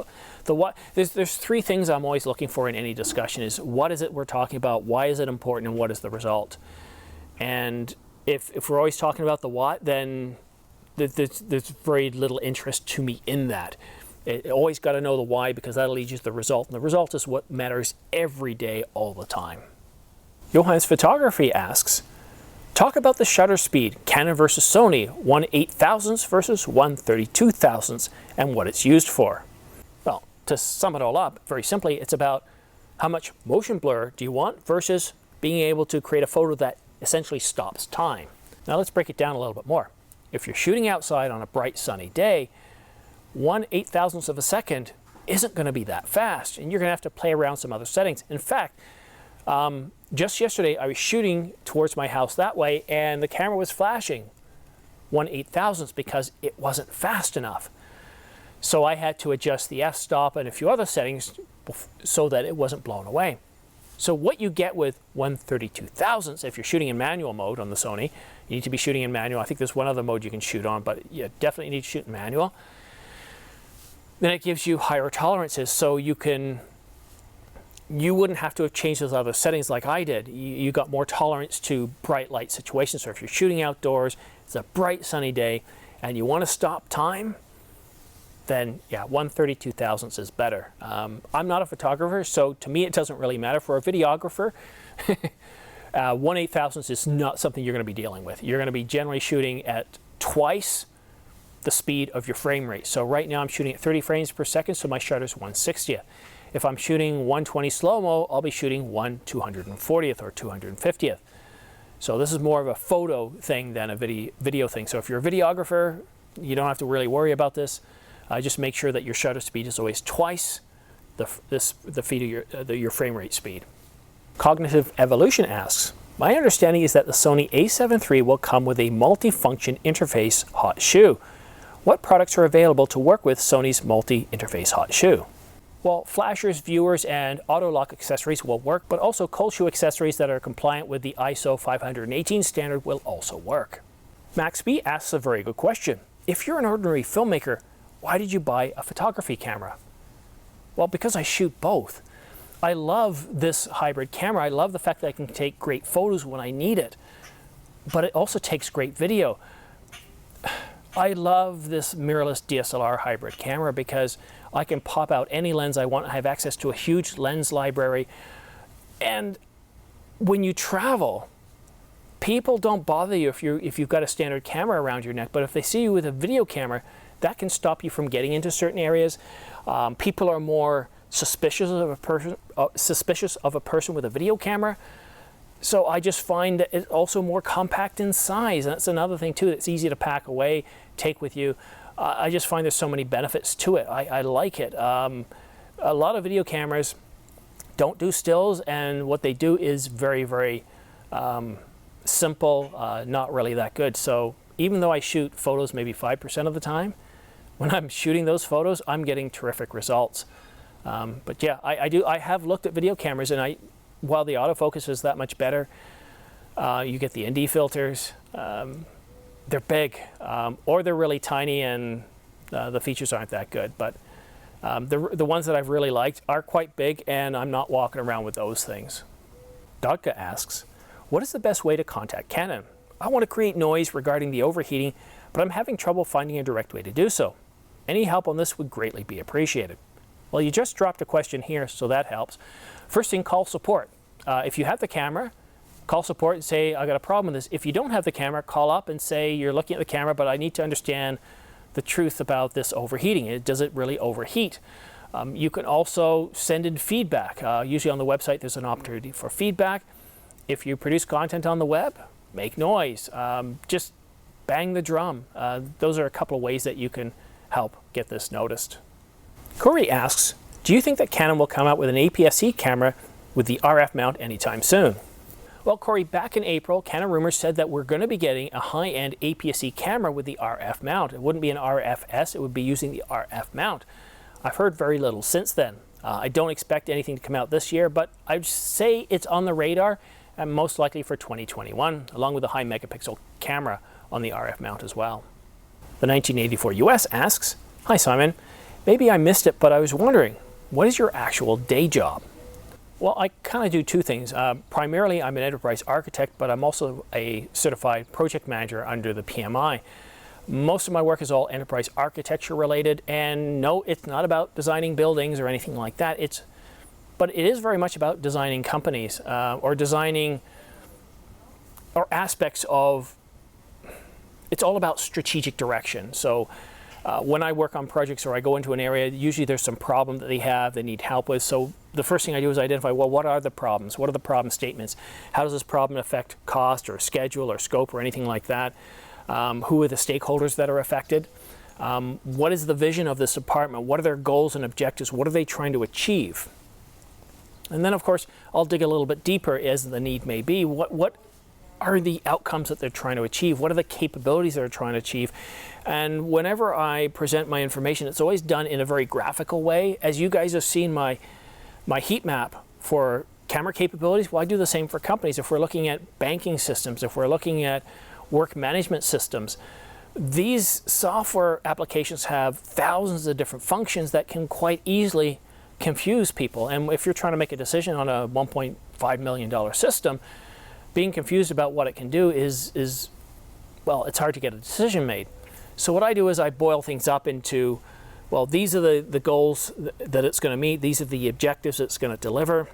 the what, there's three things I'm always looking for in any discussion: is what is it we're talking about, why is it important, and what is the result? And if we're always talking about the what, then there's very little interest to me in that. It always got to know the why, because that'll lead you to the result, and the result is what matters every day, all the time. Johan's Photography asks, talk about the shutter speed, Canon versus Sony, 1/8000th versus 1/32,000th, and what it's used for. Well, to sum it all up, very simply, it's about how much motion blur do you want versus being able to create a photo that essentially stops time. Now let's break it down a little bit more. If you're shooting outside on a bright sunny day, 1/8000th of a second isn't going to be that fast, and you're going to have to play around some other settings. In fact, just yesterday I was shooting towards my house that way, and the camera was flashing 1/8000th because it wasn't fast enough. So I had to adjust the f-stop and a few other settings so that it wasn't blown away. So what you get with 1/32,000th, if you're shooting in manual mode on the Sony, you need to be shooting in manual. I think there's one other mode you can shoot on, but you definitely need to shoot in manual. Then it gives you higher tolerances, so you wouldn't have to have changed those other settings like I did. You got more tolerance to bright light situations. So if you're shooting outdoors, it's a bright sunny day, and you want to stop time, then yeah, 1/32,000th is better. I'm not a photographer, so to me it doesn't really matter. For a videographer, 1/8000th is not something you're going to be dealing with. You're going to be generally shooting at twice the speed of your frame rate. So right now I'm shooting at 30 frames per second, so my shutter's 1/60th. If I'm shooting 120 slow-mo, I'll be shooting 1/240th or 250th. So this is more of a photo thing than a video thing. So if you're a videographer, you don't have to really worry about this. Just make sure that your shutter speed is always twice the feed of your frame rate speed. Cognitive Evolution asks, my understanding is that the Sony a7 III will come with a multi-function interface hot shoe. What products are available to work with Sony's multi-interface hot shoe? Well, flashers, viewers, and auto lock accessories will work, but also cold shoe accessories that are compliant with the ISO 518 standard will also work. Max B asks a very good question. If you're an ordinary filmmaker, why did you buy a photography camera? Well, because I shoot both. I love this hybrid camera. I love the fact that I can take great photos when I need it, but it also takes great video. I love this mirrorless DSLR hybrid camera because I can pop out any lens I want. I have access to a huge lens library. And when you travel, people don't bother you if you've got a standard camera around your neck, but if they see you with a video camera, that can stop you from getting into certain areas. People are more suspicious of a person with a video camera. So I just find that it's also more compact in size. And that's another thing too. It's easy to pack away, take with you. I just find there's so many benefits to it. I like it. A lot of video cameras don't do stills, and what they do is very, very simple, not really that good. So even though I shoot photos maybe 5% of the time, when I'm shooting those photos, I'm getting terrific results. But yeah, I have looked at video cameras, and while the autofocus is that much better, you get the ND filters. They're big, or they're really tiny, and The features aren't that good, but the ones that I've really liked are quite big, and I'm not walking around with those things. Dodka asks, what is the best way to contact Canon? I want to create noise regarding the overheating, but I'm having trouble finding a direct way to do so. Any help on this would greatly be appreciated. Well, you just dropped a question here, so that helps. First thing, call support. If you have the camera, call support and say, I got a problem with this. If you don't have the camera, call up and say, you're looking at the camera, but I need to understand the truth about this overheating. Does it really overheat? You can also send in feedback. Usually on the website, there's an opportunity for feedback. If you produce content on the web, make noise. Just bang the drum. Those are a couple of ways that you can help get this noticed. Corey asks, do you think that Canon will come out with an APS-C camera with the RF mount anytime soon? Well, Corey, back in April, Canon Rumours said that we're going to be getting a high-end APS-C camera with the RF mount. It wouldn't be an RFS, it would be using the RF mount. I've heard very little since then. I don't expect anything to come out this year, but I'd say it's on the radar, and most likely for 2021, along with a high megapixel camera on the RF mount as well. The 1984 US asks, hi Simon, maybe I missed it, but I was wondering, what is your actual day job? Well, I kind of do two things. Primarily, I'm an enterprise architect, but I'm also a certified project manager under the PMI. Most of my work is all enterprise architecture related, and no, it's not about designing buildings or anything like that. But it is very much about designing companies or designing or aspects of, it's all about strategic direction. So when I work on projects or I go into an area, usually there's some problem that they need help with. So the first thing I do is identify, well, what are the problems? What are the problem statements? How does this problem affect cost or schedule or scope or anything like that? Who are the stakeholders that are affected? What is the vision of this department? What are their goals and objectives? What are they trying to achieve? And then, of course, I'll dig a little bit deeper as the need may be. What are the outcomes that they're trying to achieve? What are the capabilities they're trying to achieve? And whenever I present my information, it's always done in a very graphical way. As you guys have seen my heat map for camera capabilities, well, I do the same for companies. If we're looking at banking systems, if we're looking at work management systems, these software applications have thousands of different functions that can quite easily confuse people. And if you're trying to make a decision on a $1.5 million system, being confused about what it can do is, well, it's hard to get a decision made. So what I do is I boil things up into, well, these are the goals that it's going to meet, these are the objectives it's going to deliver,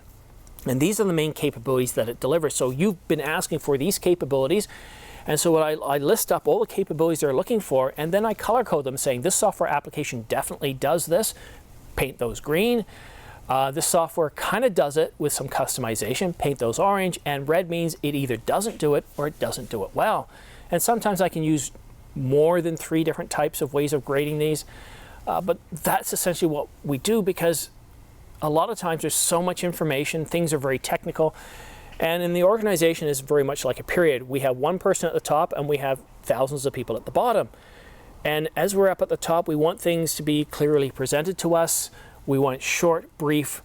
and these are the main capabilities that it delivers. So you've been asking for these capabilities, and so I list up all the capabilities they're looking for, and then I color code them saying this software application definitely does this, paint those green. This software kind of does it with some customization, paint those orange, and red means it either doesn't do it or it doesn't do it well. And sometimes I can use more than 3 different types of ways of grading these, but that's essentially what we do, because a lot of times there's so much information, things are very technical, and in the organization is very much like a period. We have one person at the top and we have thousands of people at the bottom. And as we're up at the top, we want things to be clearly presented to us. We want short, brief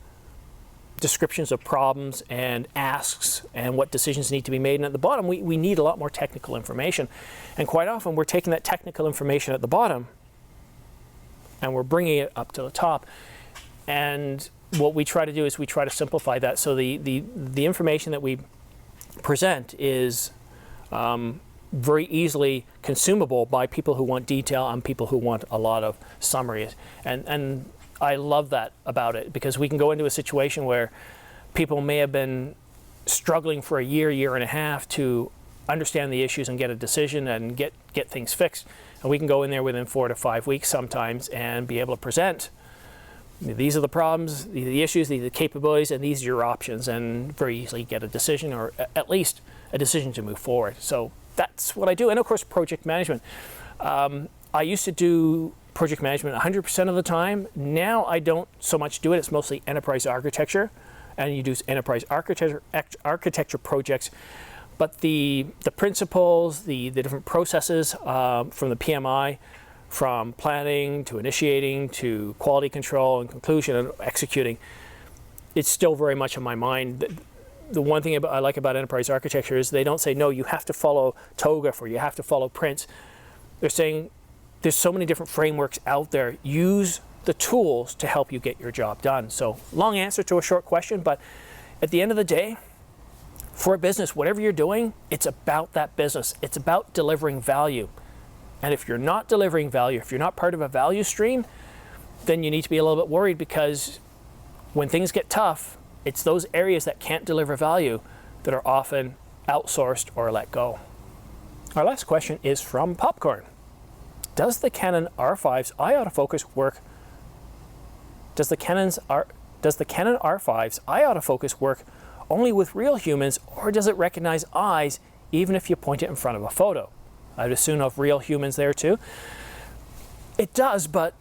descriptions of problems and asks and what decisions need to be made. And at the bottom, we need a lot more technical information. And quite often, we're taking that technical information at the bottom and we're bringing it up to the top. And what we try to do is we try to simplify that. So the information that we present is very easily consumable by people who want detail and people who want a lot of summaries. And I love that about it, because we can go into a situation where people may have been struggling for a year and a half to understand the issues and get a decision and get things fixed. And we can go in there within 4 to 5 weeks sometimes and be able to present, these are the problems, these are the issues, these are the capabilities, and these are your options, and very easily get a decision, or at least a decision to move forward. So that's what I do. And of course, project management. I used to do project management 100% of the time. Now I don't so much do it. It's mostly enterprise architecture, and you do enterprise architecture projects. But the principles, the different processes from the PMI, from planning to initiating to quality control and conclusion and executing, it's still very much in my mind. The one thing I like about enterprise architecture is they don't say, no, you have to follow TOGAF or you have to follow Prince. They're saying, there's so many different frameworks out there. Use the tools to help you get your job done. So long answer to a short question, but at the end of the day, for a business, whatever you're doing, it's about that business. It's about delivering value. And if you're not delivering value, if you're not part of a value stream, then you need to be a little bit worried, because when things get tough, it's those areas that can't deliver value that are often outsourced or let go. Our last question is from Popcorn. Does the Canon R5's eye autofocus work? Does the Canon R5's eye autofocus work only with real humans, or does it recognize eyes even if you point it in front of a photo? I'd assume of real humans there too. It does, but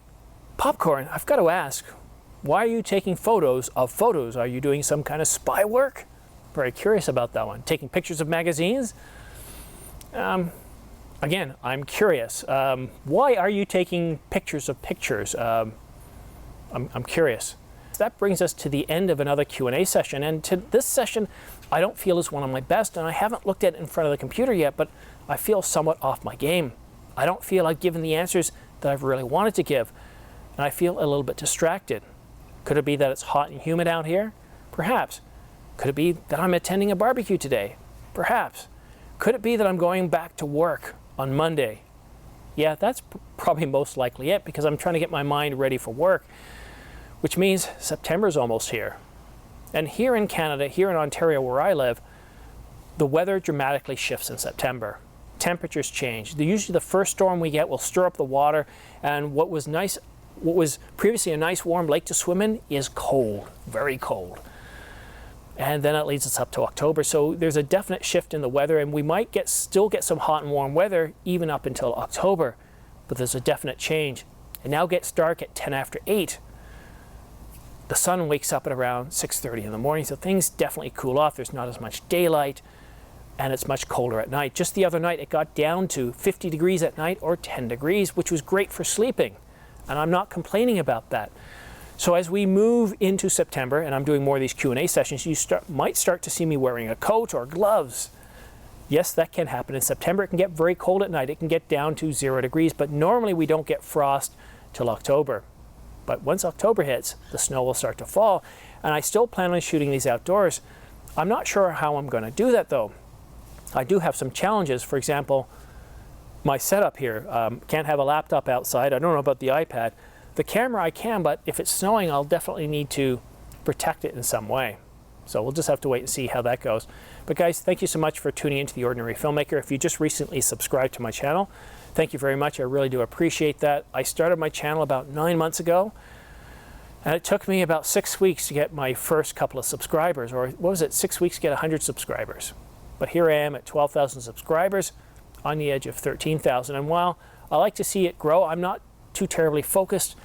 Popcorn, I've got to ask, why are you taking photos of photos? Are you doing some kind of spy work? Very curious about that one. Taking pictures of magazines? Again, I'm curious. Why are you taking pictures of pictures? I'm curious. That brings us to the end of another Q&A session, and to this session I don't feel is one of my best, and I haven't looked at it in front of the computer yet, but I feel somewhat off my game. I don't feel I've given the answers that I've really wanted to give, and I feel a little bit distracted. Could it be that it's hot and humid out here? Perhaps. Could it be that I'm attending a barbecue today? Perhaps. Could it be that I'm going back to work on Monday? Yeah, that's probably most likely it, because I'm trying to get my mind ready for work, which means September's almost here. And here in Canada, here in Ontario where I live, the weather dramatically shifts in September. Temperatures change. Usually the first storm we get will stir up the water, and what was previously a nice warm lake to swim in is cold, very cold. And then it leads us up to October. So there's a definite shift in the weather, and we might still get some hot and warm weather even up until October, but there's a definite change. It now gets dark at 10 after 8. The sun wakes up at around 6:30 in the morning, so things definitely cool off. There's not as much daylight, and it's much colder at night. Just the other night, it got down to 50 degrees at night, or 10 degrees, which was great for sleeping, and I'm not complaining about that. So as we move into September, and I'm doing more of these Q&A sessions, you might start to see me wearing a coat or gloves. Yes, that can happen in September. It can get very cold at night. It can get down to 0 degrees, but normally we don't get frost till October. But once October hits, the snow will start to fall, and I still plan on shooting these outdoors. I'm not sure how I'm going to do that though. I do have some challenges. For example, my setup here, can't have a laptop outside. I don't know about the iPad. The camera I can, but if it's snowing, I'll definitely need to protect it in some way. So we'll just have to wait and see how that goes. But guys, thank you so much for tuning into The Ordinary Filmmaker. If you just recently subscribed to my channel, thank you very much. I really do appreciate that. I started my channel about 9 months ago, and it took me about 6 weeks to get my first couple of subscribers, or what was it, 6 weeks to get 100 subscribers. But here I am at 12,000 subscribers, on the edge of 13,000. And while I like to see it grow, I'm not too terribly focused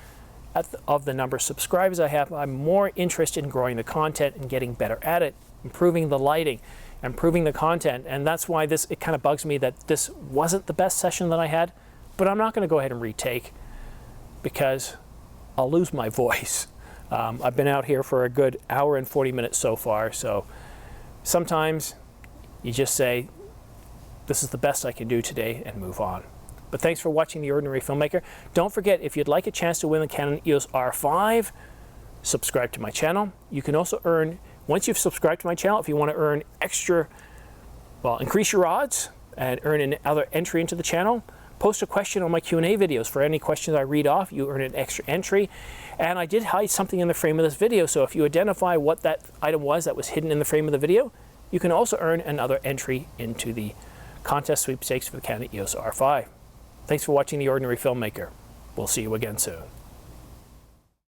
of the number of subscribers I have. I'm more interested in growing the content and getting better at it, improving the lighting, improving the content. And that's why it kind of bugs me that this wasn't the best session that I had, but I'm not going to go ahead and retake, because I'll lose my voice. I've been out here for a good hour and 40 minutes so far, so sometimes you just say, this is the best I can do today, and move on. But thanks for watching The Ordinary Filmmaker. Don't forget, if you'd like a chance to win the Canon EOS R5, subscribe to my channel. You can also earn, once you've subscribed to my channel, if you want to earn extra, well, increase your odds and earn another entry into the channel, post a question on my Q&A videos. For any questions I read off, you earn an extra entry. And I did hide something in the frame of this video, so if you identify what that item was that was hidden in the frame of the video, you can also earn another entry into the contest sweepstakes for the Canon EOS R5. Thanks for watching The Ordinary Filmmaker. We'll see you again soon.